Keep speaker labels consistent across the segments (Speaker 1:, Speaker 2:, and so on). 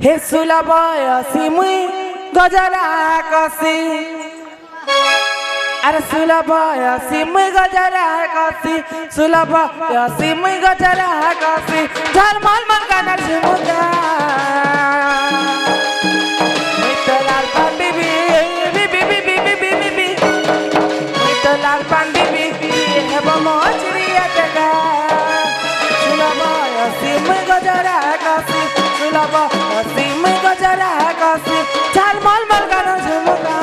Speaker 1: हे सुलभ सिमुई गजरा कसी अरे सुलभ सिमुई गजरा कसी सुलभ सिमुई गजरा कसी झलमल मन का नरसिमुदा मितलाल पान बीबी बीबी बीबी बीबी बीबी मितलाल पान बीबी हे बमोचरिया तका सुलभ सिमुई गजरा कसी सुलभ सिमुई गजरा कसी झलमल मन का नरसिमुदा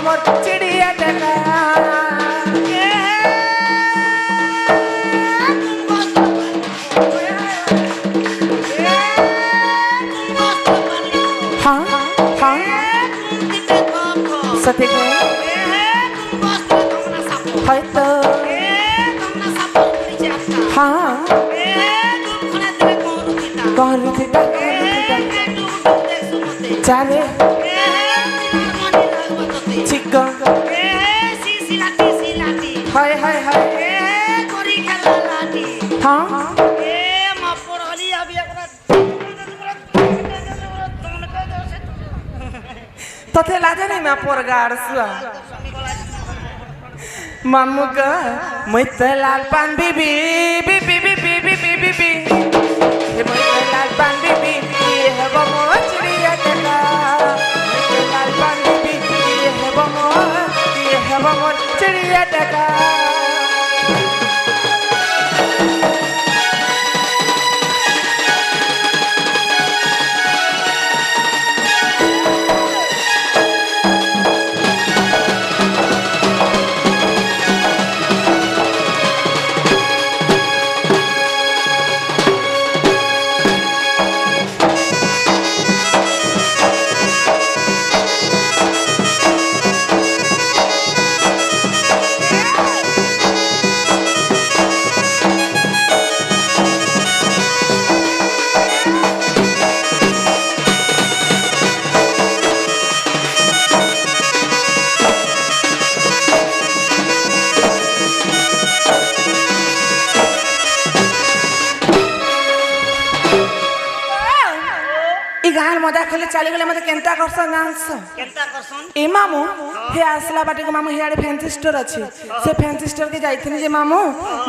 Speaker 1: मोर चिड़िया टका हाँ हाँ सत्य है तो हाँ कौन थी चारे हाय हाय हाय हाँ तोते लाजे नहीं मैं पोरगार सुआ मामू का मुझे लाल पान बीबी बीबी बीबी बीबी बीबी मुझे लाल पान बीबी ये है वो चिड़िया टका मुझे लाल पान बीबी ये है वो चिड़िया टका मजा खेले चली गले मते केनता करसन जानस
Speaker 2: केनता करसन
Speaker 1: ए मामू हे आसला बाटे को मामू हियाडे फैंसी स्टोर अछि से फैंसी स्टोर के जाइथिनी जे मामू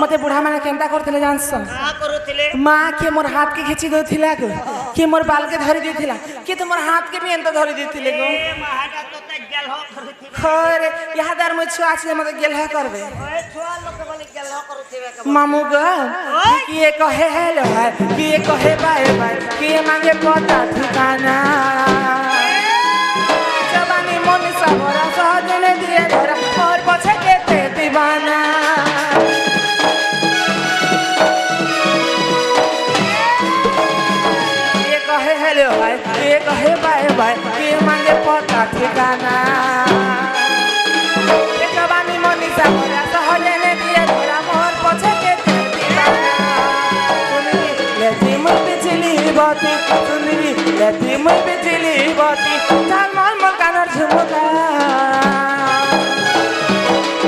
Speaker 1: मते बुढ़ा माने केनता करथिले जानस
Speaker 2: का करूथिले
Speaker 1: मां के मोर हाथ के खींची दोथिला गो के मोर बाल के धरि दिथिला के तो मोर हाथ के भी एंत धरि दिथिले गो
Speaker 2: ए महाडा तो त गेल हो करूथिले
Speaker 1: खरे यहा दर म छुआ छै मते गेल ह करबे
Speaker 2: ओए छुआ लोग बोले गेल हो करूथिबे
Speaker 1: मामू गो के कहे हेलो है के कहे बाय बाय के मांगे पता ठिकाना जवानी मन सबरा सहजने दिए धरा और पछे के ते दीवाना ये कहे हेलो भाई ये कहे बाय बाय ये मांगे पता ठिकाना ये जवानी मन सबरा सहजने दिए धरा और पछे के ते दीवाना सुनी लेती मुझ बिजली बाती सुनी लेती मुझ बिजली बाती झलमल मकानर झुमका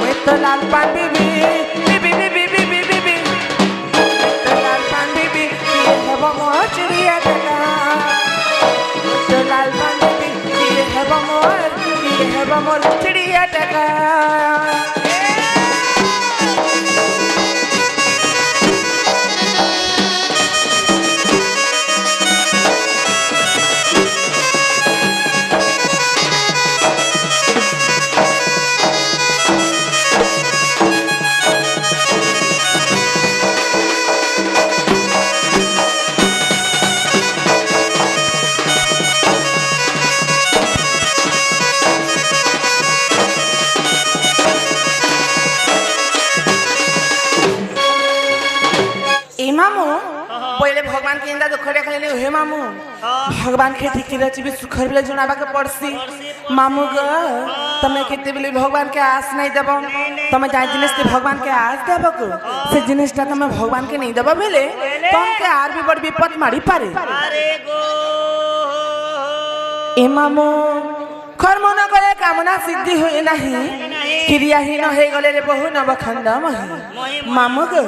Speaker 1: मैं तो लाल पान बीबी बीबी बीबी बीबी बीबी मैं तो लाल पान बीबी ये है वो मोर चिड़िया टका मैं तो लाल पान बीबी ये है वो मोर चिड़िया टका पहले भगवान के इंदा दुख देखले हे मामू भगवान के ठीक रची भी सुखर बेले जुनाबा के पड़सी मामू ग तमे केते बेले भगवान के आस नहीं देबो तमे जाय जिनिस के भगवान के आस देबो को से जिनिसटा तमे भगवान के नहीं देबो बेले तम के आर भी बड़ विपद मारी पारे
Speaker 2: अरे गो
Speaker 1: এ মামু কর্ম ন করে কামনা সিদ্ধি হুয়ে নাহি ক্রিয়াহীন হয়ে গলে রে বহু নবখণ্ড মহি মামু গো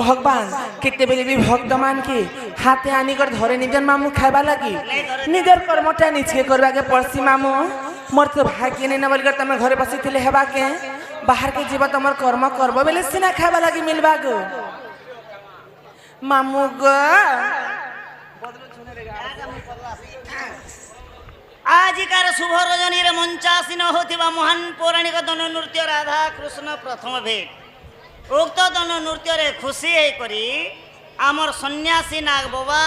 Speaker 1: ভগবান কেতেবেলে বি ভক্ত মানকে হাতে আনি করে ধরে নিজের মামু খাইবা লাগি নিজের কর্মটা নিজকে করবাকে পড়ছি মামু মোর তো ভাগ্য নেই না বলি তুমি ঘরে বসিছিলে হেবাকে বাহারকে যাবা তোমার কর্ম করব বেলে সিনা খাইবা লাগি মিলবা গো মামু গো
Speaker 2: আজিকার শুভ রজনীরে মঞ্চাসীন হওয়া মহান পৌরাণিক দন নৃত্য রাধা কৃষ্ণ প্রথম ভেট উক্ত দন নৃত্যরে খুশি হয়ে আমার সন্ন্যাসী নাগ বাবা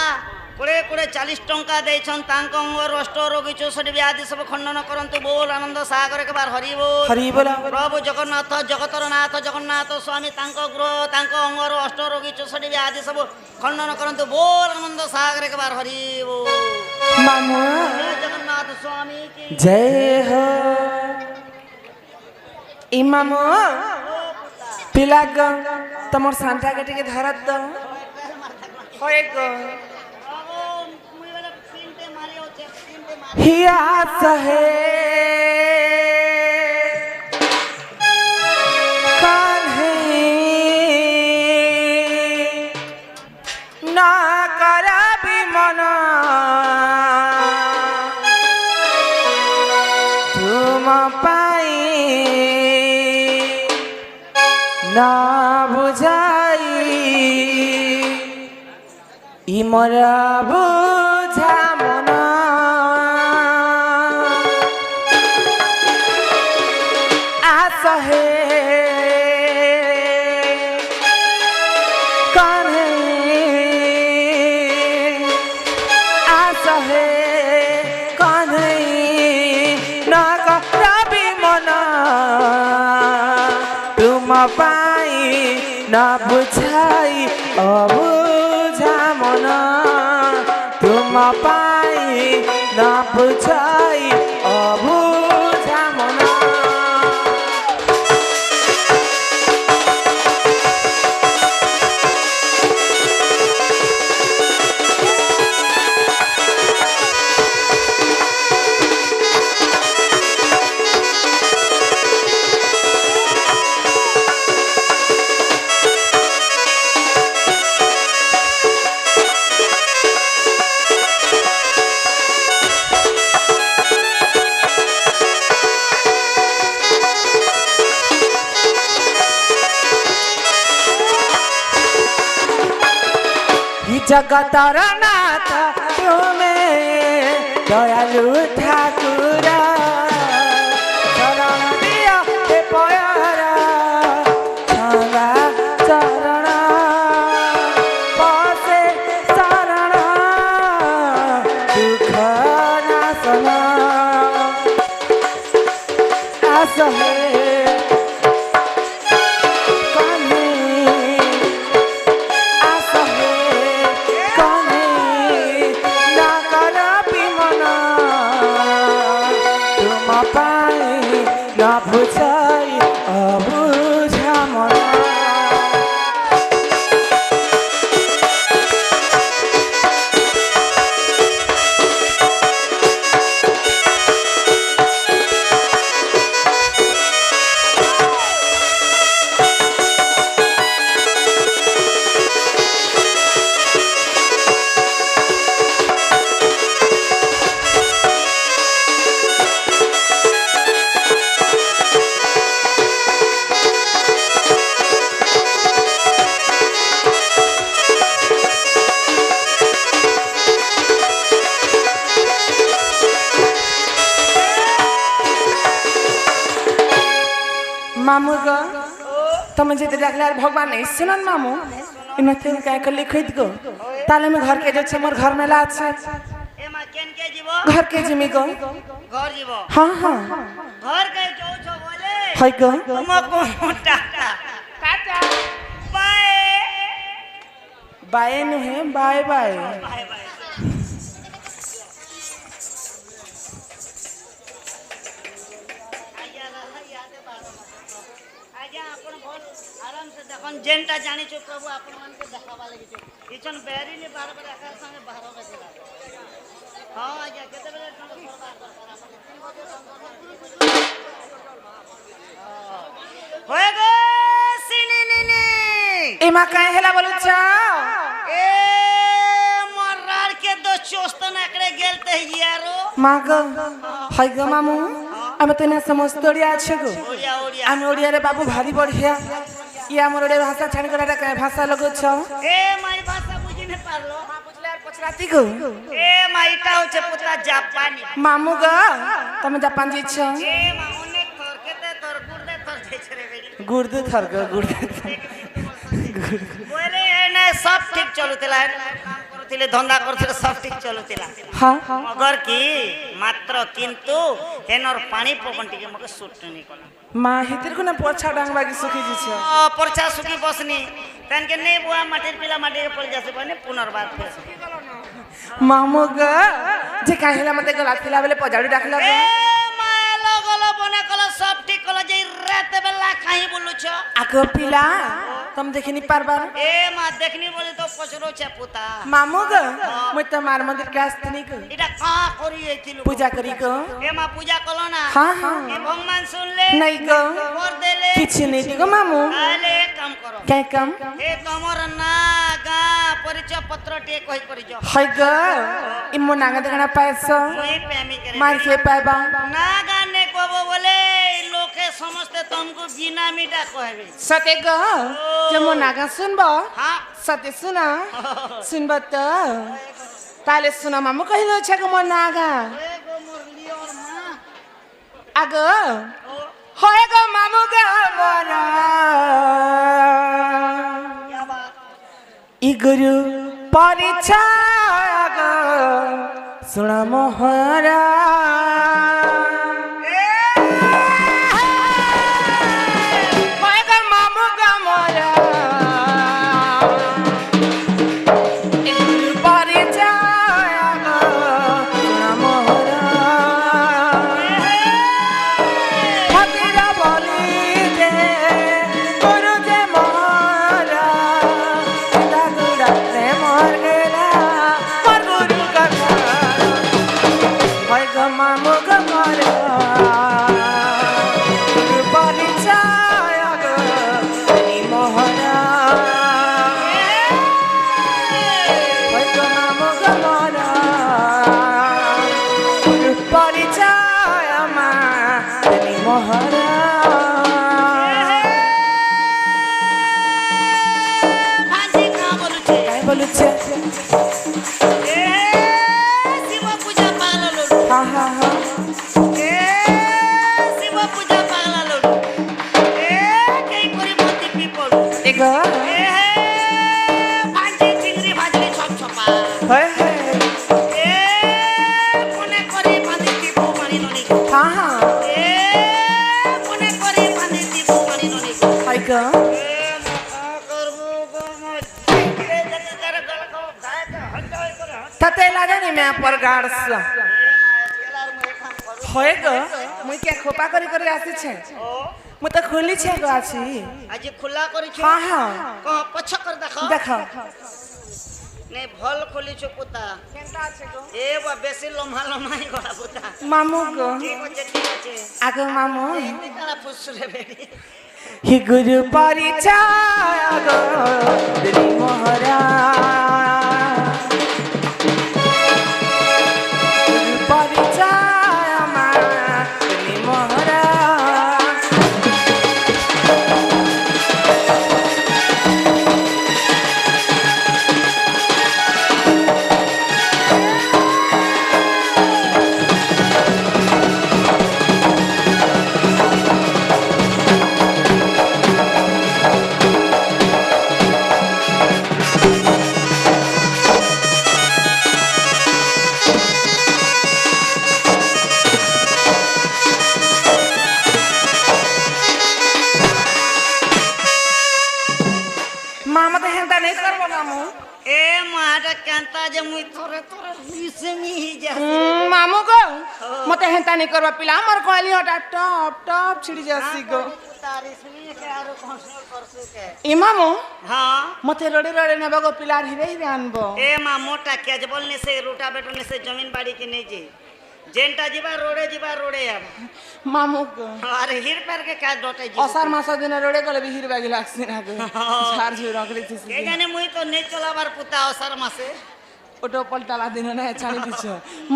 Speaker 2: 20-40 টঙ্কা দিয়েছেন তাঙ্ক অঙ্গর অষ্ট রোগী 64 ব্যাধি সব খণ্ডন করন্তু বল আনন্দ সাগর একবার হরি বল প্রভু জগন্নাথ জগতর নাথ জগন্নাথ স্বামী তাঙ্ক গ্রহ তাঙ্ক অঙ্গর অষ্ট রোগী 64 ব্যাধি সব খণ্ডন করন্তু বল আনন্দ সাগর একবার হরি বল
Speaker 1: মামু
Speaker 2: জগন্নাথ স্বামী কি
Speaker 1: জয় হো ইমামু পিলাগ তোমার সান্টাকে টিকে ধরাত দাও হয় গো হিয়া সহে কানহে না করাবি মনা তুম পাই না বুঝাই ইমরা বুঝা মনা আসহে কানহে আসহে কানহে না করাবি মনা তুম পাই না বুঝাই অবুঝা মনা তুম পাই না বুঝাই অবুঝা মনা জগতর নাথ তুমি দয়ালু ঠাকুর চরণ দিয় হে পয়র সদা চরণ পশে চরণ দুঃখ নাশন আসহে না বুঝাই অবুঝা মনা मामू गो तुम जेते डाकले আর भगवान नहीं सुनन मामू इमे तुम काय कर लिखित गो ताले में घर के जो छे मोर घर में ला छे
Speaker 2: ए मा केन के जीवो
Speaker 1: घर के जिमी गो
Speaker 2: घर जीवो
Speaker 1: हां हां
Speaker 2: घर के जो छो बोले
Speaker 1: हाय गो
Speaker 2: तुम को टाटा टाटा बाय
Speaker 1: बाय नु है बाय बाय
Speaker 2: बाय बाय आराम से देखन जेनटा जानी छु प्रभु आपन मन के देखावा लगी छु इचन बेरी ने 12 बजे आकाश संगे 12 बजे हां आजा केते बजे सरकार হয়ে গো সিনি নিনি
Speaker 1: এ মা কাই হেলা বলুছ
Speaker 2: এ মরার কে দো চোস্ত নাকড়ে গেলতে ইয়ারো
Speaker 1: মা গো হাই গো মামু আমি তো না সমস্ত ওড়িয়া আছে গো
Speaker 2: ওড়িয়া ওড়িয়া
Speaker 1: আমি ওড়িয়ারে বাবু ভারি বঢ়িয়া ইয়া আমার ওড়িয়া ভাষা ছাড়ি করে কাই ভাষা লগুছ
Speaker 2: এ মাই ভাষা বুঝি না পারলো
Speaker 1: বুঝলে আর পছরাতি গো
Speaker 2: এ মাইটা হচ্ছে পুতা জাপানি
Speaker 1: মামু গো তুমি জাপান যাইছ
Speaker 2: এ মা অনেক তোর কেতে তোর গুর্দে তোর যাইছে রে বেড়ি
Speaker 1: গুড়দু থর গো গুড়দু
Speaker 2: বলে এনে সব ঠিক চলুতিলা কাম করুতিলে ধন্দা করুতিলে সব ঠিক চলুতিলা
Speaker 1: হ্যাঁ
Speaker 2: মগর কি মাত্র কিন্তু হেনর পানি পবন টিকে মকে সুট নি কলা
Speaker 1: মা হিতির কোনা পোছা ডাংবাগি সুখি দিছ
Speaker 2: ও পরচা সুকি বসনি তেনকে নেই বুয়া মাটির পিলা মাটিকে পড়ে যাচ্ছে বনে পুনর্বার ফেস
Speaker 1: মামু গো যে কাই হেলা মতে গলা থিলা বেলে পজাড়ি ডাকলা
Speaker 2: এ মালো গলো বনে কলা সব ঠিক কলা যে রাতে বেলা কাহি বলুছ
Speaker 1: আগো পিলা তুমি দেখিনি পারবা
Speaker 2: এ মা দেখনি বলে তো পছরো ছে পুতা
Speaker 1: মামু গো মই তোমার মন্দির কে আসতনি গো
Speaker 2: এটা কা করি এইছিল
Speaker 1: পূজা করি গো
Speaker 2: এ মা পূজা কলো না
Speaker 1: হ্যাঁ হ্যাঁ
Speaker 2: এ ভগবান শুনলে
Speaker 1: নাই গো
Speaker 2: কর দেলে
Speaker 1: কিছু নেই গো মামু
Speaker 2: তাহলে এক কাম করো
Speaker 1: কে কাম
Speaker 2: এ তোমার না গা পরিচয় পত্র টিকে কই করিছ
Speaker 1: হাই গো ইমো নাগা দেখানা পাইছ
Speaker 2: মুই প্রেমী করে
Speaker 1: মার খেয়ে পাইবা
Speaker 2: না গানে কব বলে লোকে সমস্তে তুমকু বিনামিটা কইবে
Speaker 1: সতে গো যে মো নাগা শুনবো
Speaker 2: হ্যাঁ
Speaker 1: সতে শুনা শুনবো তো তাহলে শুনা মামু কহিল ছে গো মো নাগা
Speaker 2: এ গো মোর লিওর মা
Speaker 1: আগো
Speaker 2: ও
Speaker 1: হয় গো মামু গো মোরা
Speaker 2: क्या बात
Speaker 1: ই গুরু পরিচয় গো শুনা মোহরা হয় গো মামু গো মোরা ই গুরু পরিচয় গো শুনা মোহরা ফকিরা বলি যে গুরু যে মোরা সিধা গুড়াতে মর গেলা মর গুরু কথা হয় গো মামু গো মোরা গুরু পরিচয় গো নি মোহরা হয় গো মামু গো মোরা গুরু পরিচয় মা নি মোহরা
Speaker 2: ফাঁসি খা বলুছে
Speaker 1: কাই বলুছে
Speaker 2: এ শিব পূজা পাগলা লড়ু
Speaker 1: হা হা হা
Speaker 2: এ শিব পূজা পাগলা লড়ু এ কেই করি মতি পিপল
Speaker 1: দেখো
Speaker 2: এ ভাজি চিংড়ি ভাজি ছপ ছপা
Speaker 1: হয় হয়
Speaker 2: এ কোনে করি ভাজি টিপু মানি ননি
Speaker 1: হা হা
Speaker 2: এ কোনে করি ভাজি টিপু মানি ননি
Speaker 1: হয় গো
Speaker 2: এ মকা করবো গো মত এ জায়গা করে গল কো গায় কে হটাই করে
Speaker 1: তাতে লাগানি মে পর গাড়স
Speaker 2: এলার মুই কাম করু
Speaker 1: হয় গো মুই কে খোপা করি করে আসিছে
Speaker 2: ও
Speaker 1: মু তো খুলি ছে গো আছি
Speaker 2: আজ খোলা করিছ
Speaker 1: হা হা
Speaker 2: কহ পছ কর দেখো
Speaker 1: দেখো
Speaker 2: নে ভাল খোলিছ পুতা
Speaker 1: কেনটা আছে গো
Speaker 2: এ বা বেশি লম্বা লম্বাই গড়া পুতা
Speaker 1: মামু গো
Speaker 2: ঠিক আছে
Speaker 1: আগো মামু
Speaker 2: এতে কারা ফুসরে বেরি
Speaker 1: হি গুরু পরিচয় গো নি মোহরা গুরু পরিচয় মা নি মোহরা মা মতে হেনতা নেই করবো মামু
Speaker 2: এ মাটা কান্তা যে মুই তোরে তোরে রিসমি যা
Speaker 1: মামু গো মতে হেনতা নেই করবা পিলা আমার কইলি হটা টপ টপ ছিড়ি যাসি গো
Speaker 2: তারি সুনি কে আরো কষ্ট করছু কে
Speaker 1: ই মামু
Speaker 2: হ্যাঁ
Speaker 1: মতে রড়ে রড়ে নেবা গো পিলার হিরে হিরে আনবো
Speaker 2: এ মা মোটা কে যে বলনি সে রুটা বেটনে সে জমিন বাড়ি কি নেই যে जेनटा जीवा रोडे आब
Speaker 1: मामू को
Speaker 2: अरे हिर पैर के का डटे जी
Speaker 1: असार मास दिन रोडे गले भी हिरबागी लागसी ना को झार झुर रखली थी
Speaker 2: के जाने मुई तो नहीं चलाबार पुता असार मासे
Speaker 1: ओटो पलटाला दिन ना छानी पीछ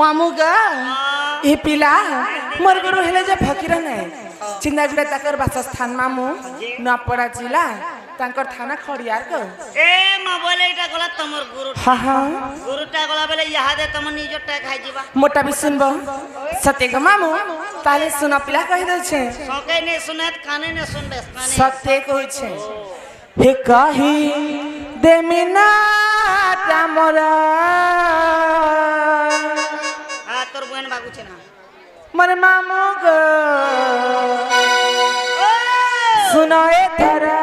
Speaker 1: मामू का ए पिला मोर गुरु हेले जे फकीर नै चिंदा गुडे तकर बासस्थान मामू न पड़ा जिला तांकर थाना खड़ियार को
Speaker 2: ए मा बोले इटा गला तमर गुरु
Speaker 1: हां हां
Speaker 2: गुरुटा गला बेले यहाँ दे तम निजटा खाइ जीवा
Speaker 1: मोटा भी सुनबो सत्य को मामू ताले सुना पिला कहि दे छे
Speaker 2: सके ने सुनत काने ने सुनबे काने
Speaker 1: सत्य को छे हे कही देमिना तामरा
Speaker 2: हां तोर बहन बाबू छे ना
Speaker 1: मन मामू गो सुनो ए धरा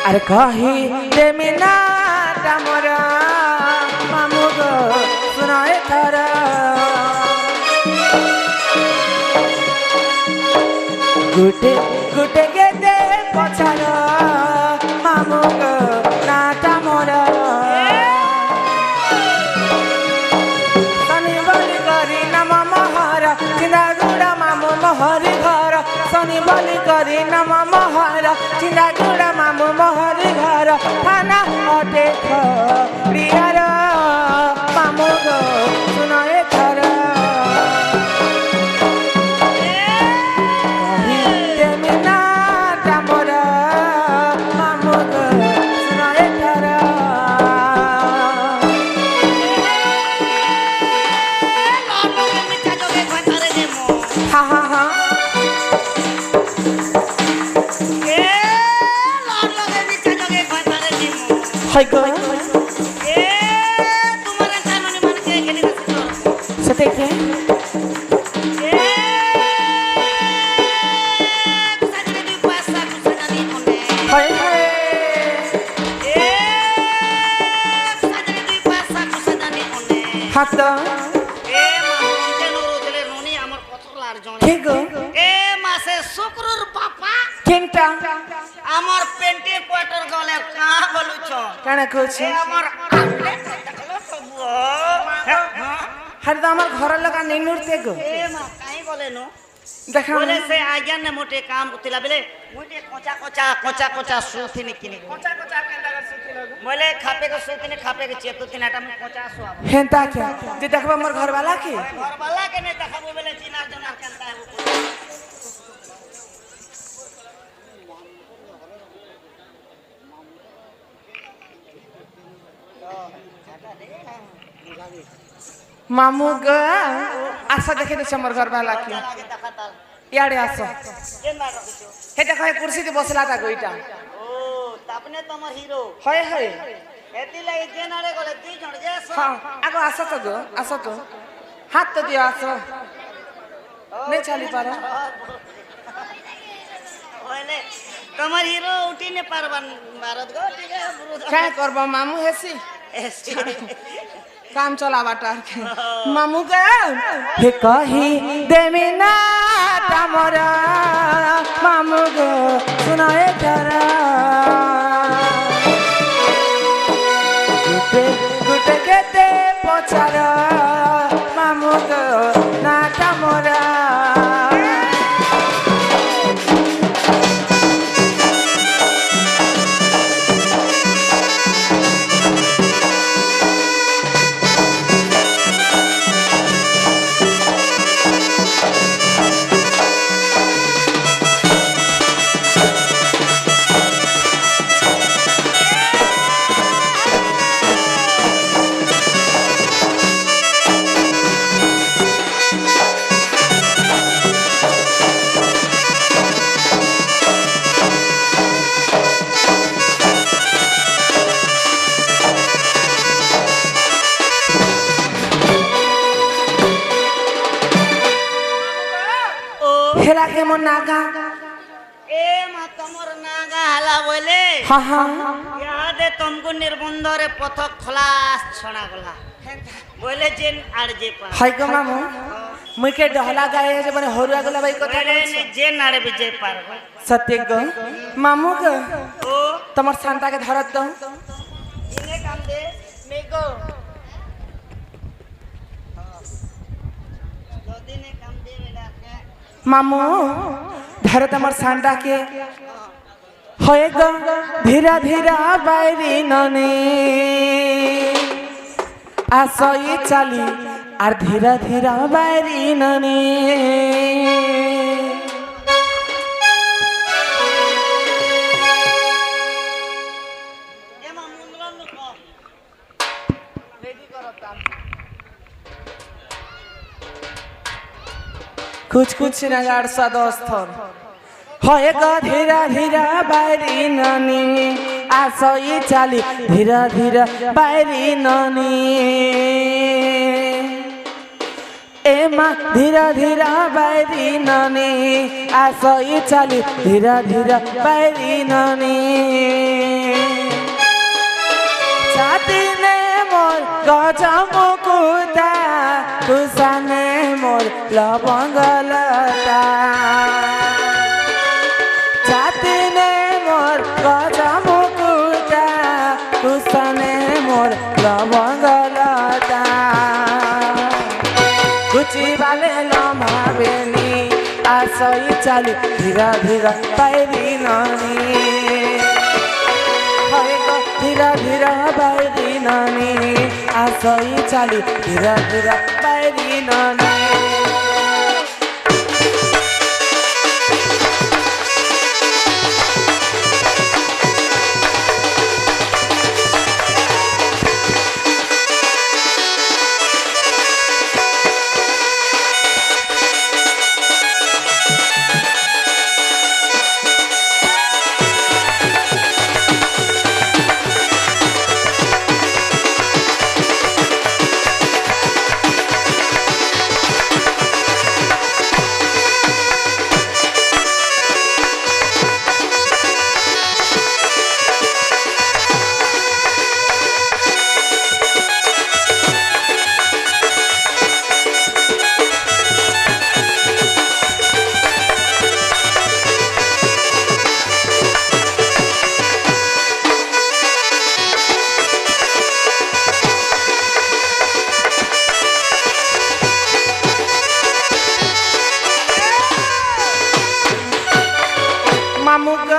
Speaker 1: अरे कही देमिना तामरा मामू गो सुनो ए धरा गुटे गुटे के दे पछार मामू गो नाटा मोरा शनि बलि करी नम महर चिंदा गुड़ा मामू महरी घर शनि बलि करी नम महर चिंदा गुड़ा मामू महरी घर थाना अटे खड़ियार मामू गो सुनो ए धरा हाय गो
Speaker 2: ए तुम्हारे सामने मन के खेली बस
Speaker 1: सते के
Speaker 2: ए कुसाजने दुई पैसा कुसाजने कोने
Speaker 1: हाय हाय
Speaker 2: ए कुसाजने दुई पैसा कुसाजने कोने
Speaker 1: हाथ
Speaker 2: ए मानते नो रोजले रोनी हमर पथरलार जण
Speaker 1: के गो
Speaker 2: ए मासे शुक्रर पापा
Speaker 1: केनटा
Speaker 2: আমার পেন্টি কোয়ার্টার গলে কা বলুছ
Speaker 1: কানা কোছি
Speaker 2: এ আমার আলে দেখলো সবু
Speaker 1: हर तो हमार घर लगा नहीं नूरते गो
Speaker 2: এ মা কাই বলে নো
Speaker 1: देखा
Speaker 2: বলে সে আজ্ঞা নে মোটে কাম করতিলা বেলে মোটে কোচা সুথিনি কিনি কোচা কেন্দা कर সুথি लगो বলে খাপে के সুথিনি খাপে के চেতুতিনি এটা মে কোচা সুआ
Speaker 1: हेंता क्या जे देखबा हमर घर वाला के
Speaker 2: घर वाला के ने देखाबो बेले चिना जना केनता है
Speaker 1: मामू गो आशा देखे दे हमर घर वाला के
Speaker 2: लागे देखाताल
Speaker 1: याडे आसो
Speaker 2: केन ना रखिছো
Speaker 1: हे देखो हे कुर्सी ते बसला ता गोइटा
Speaker 2: ओ तापने तमर हीरो
Speaker 1: हाय हाय
Speaker 2: एती लागि जेनारे गले दुई जण जे
Speaker 1: हां आगो आसो तो गो आसो तो हाथ तो दियो आसो नहीं चली पारा
Speaker 2: ओले तमर हीरो उठी ने पारबन भारत गो ठीक है बुरुद
Speaker 1: काय करबा मामू हेसी काम चला बाटा मामू का हे कही देमिना तामरा मामू गो सुनो ए धरा गुटे गुटे के दे पछार मामू गो नाटा मोरा हेला के मन नागा
Speaker 2: ए मा तमर नागा हला बोले
Speaker 1: हाँ हाँ
Speaker 2: यादे तुमको निर्बंध रे पथक खलास छना गला बोले जेन आड़ जे पा
Speaker 1: हाय गो मामू मुई के डहला गाए जे बने होरुआ गला भाई कथा
Speaker 2: बोले ने जेन आड़े भी जे पार
Speaker 1: सत्य गो मामू गो
Speaker 2: ओ
Speaker 1: तमर शांता के धरत दो
Speaker 2: যদি নে কাম দে বেটাকে
Speaker 1: মামু ধরে তোমার সান্ডাকে হয়ে গ ধীরা ধীরা বাইরি ননি আসই চালি আর ধীরা ধীরা বাইরি ননি
Speaker 2: এ মা মুন্দ্রন নুক রেডি করো কাম
Speaker 1: कुछ कुछ नगाड़ सा दोस्तर होए ग धीरा धीरा बैरी ननी आसई चाली धीरा धीरा बैरी ननी ए माँ धीरा धीरा बैरी ननी आसई चाली धीरा धीरा बैरी ननी छाती ने मोर गजा मुकुता तुसाने मोर लवंगलता छाती ने मोर गजा मुकुता तुसाने मोर लवंगलता कुची वाले लम्हा बेनी आसई चाली धीरा धीरा पैरी ननी धीरा धीरा बैरी नानी आसई चाली धीरा धीरा बैरी नानी মামুগ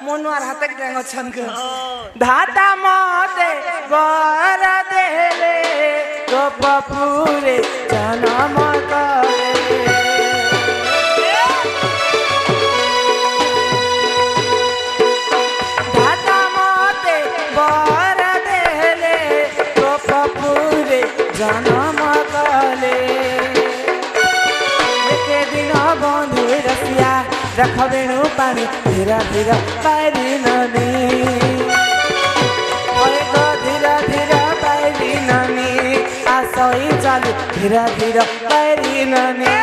Speaker 1: মনুয়ার হাতে ডেঙ্গ ছনক ধাতা মতে বর দেলে গোপপুরে জনম করে ধাতা মতে বর দেলে গোপপুরে জনম কলে একে দিন বন্ধু রসিয়া रख बेणु पानी धीरा धीरा बैरी ननी धीरा धीरा बैरी ननी आसई चाली धीरा धीरा बैरी ननी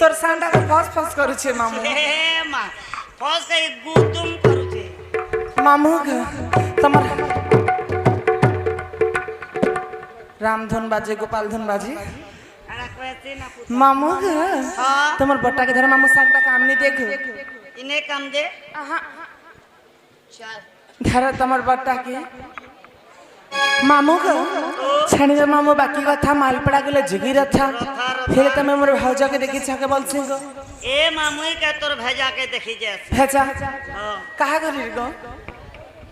Speaker 1: তোর সান্ডা ফস ফস করছে মামু
Speaker 2: হে মা ফস কই গুতুম করুছে
Speaker 1: মামু তোমার রামধন বাজে গোপাল ধন বাজে
Speaker 2: আরা কইতে না
Speaker 1: মামু
Speaker 2: हां
Speaker 1: তোমার বট্টাকে ধরে মামু সান্ডা কামনি দেখো
Speaker 2: ইনে কাম দে
Speaker 1: আহা
Speaker 2: চল
Speaker 1: ধরে তোমার বট্টাকে मामू को छाणी मामू बाकी कथा मालपड़ा गले जिगिर था फिर तमे मोर भौजा के देखि छके बोलछी गो
Speaker 2: ए मामुई के तोर भेजा के देखि जे
Speaker 1: भेजा
Speaker 2: हां
Speaker 1: कहा करी गो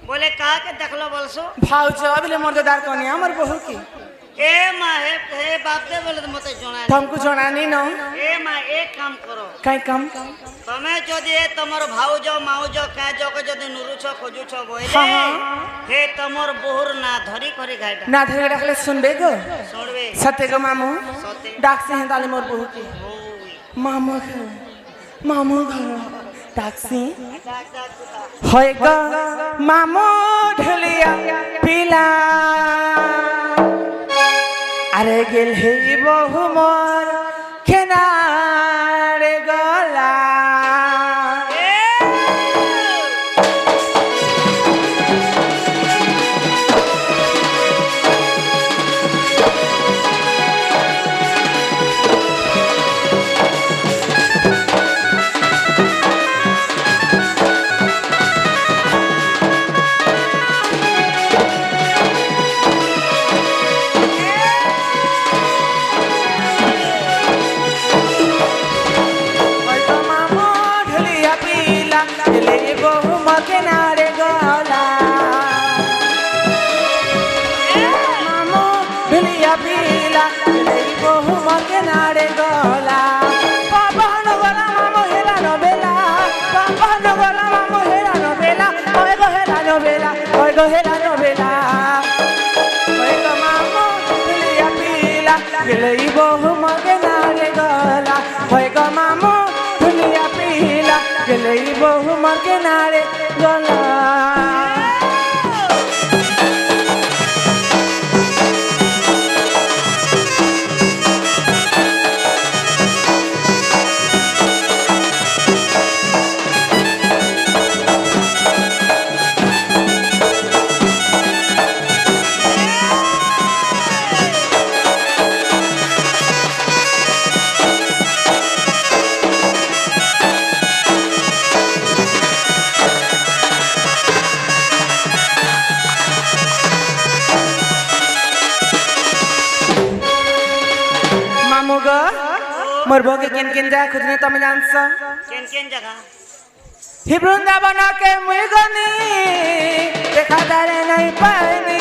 Speaker 2: बोले का के देखलो बोलसो
Speaker 1: भाउज अबिले मर्दार कनिया हमर बहू की
Speaker 2: ए माँ हे बाप दे बोले तो मते जणा
Speaker 1: तुमको जनानी न
Speaker 2: ए माँ एक काम करो
Speaker 1: काई काम
Speaker 2: तमे जदि तमर भाउज माउज काजो के जदि नुरुछ खोजुछ बोले
Speaker 1: हाँ, हाँ।
Speaker 2: हे तमर बोहुर ना धरी करे गाइडा
Speaker 1: ना धरे रखले सुनबे गो
Speaker 2: सुनबे
Speaker 1: सत्य गो मामू
Speaker 2: सत्य
Speaker 1: डाक से हैं ताले मोर बहू की
Speaker 2: होई
Speaker 1: मामू घर मामू घर डाक से
Speaker 2: डाक डाक कुता
Speaker 1: होय गो मामू ढलिया पीला अरे गेल हे बहु मोर केनारे गला बहु मर के नारे गला मोर भोगे किन जा खुद ने तमे जानस
Speaker 2: केन जगह
Speaker 1: ही वृंदावन के मुगनी देखा दारे नहीं पानी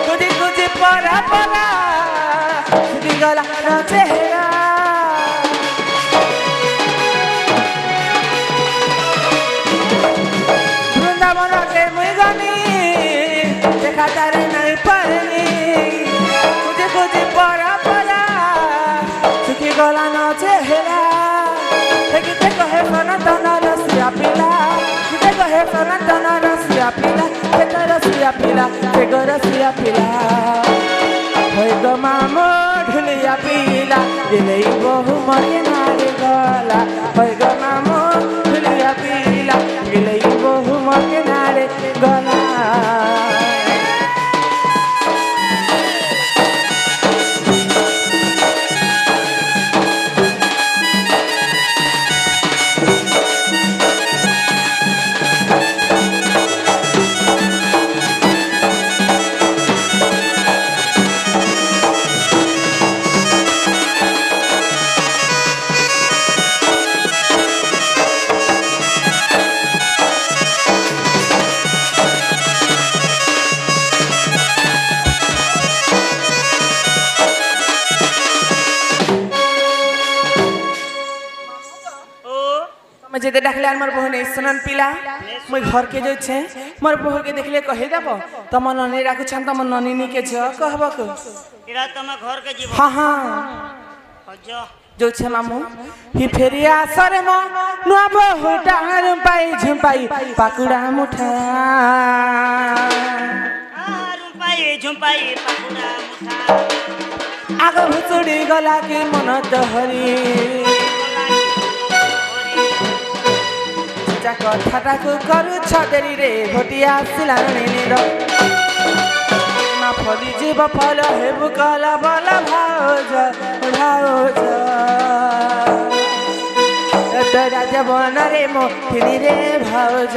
Speaker 1: कुदी कुदी परा परा कुदी गला न चेहरा वृंदावन के मुगनी देखा दारे नहीं पानी कुदी कुदी परा परा सुखी गला न चेहरा te coge sonatana rasia pila te coge sonatana rasia pila te rasia pila te rasia pila hoy go mamo ढुलिया पीला दिलई बहु मरे नारे गला होय go mamo ढुलिया पीला दिलई बहु मरे नारे गला जेते डाकले मोर बहू ने सुनन पिला मैं घर के जो छे मोर बहू के देखले कहे देबो तम ननी राखु छन तम ननी के छ कहबो को
Speaker 2: इरा तम घर के जीव
Speaker 1: हां हां
Speaker 2: हजो
Speaker 1: जो छे मामू ही फेरिया सरे म नुआ बहू डांगर पाई झुंपाई पाकुड़ा मुठा
Speaker 2: रुपाई झुंपाई पाकुड़ा मुठा
Speaker 1: आगो भुचुड़ी गला के मन दहरी कथाटाको करू छदेरी रे घोटिया सिलानी रो ना फली जीव फल हेबु कला बल भाउज भाउज त राजा बन रे मोहिनी रे भाउज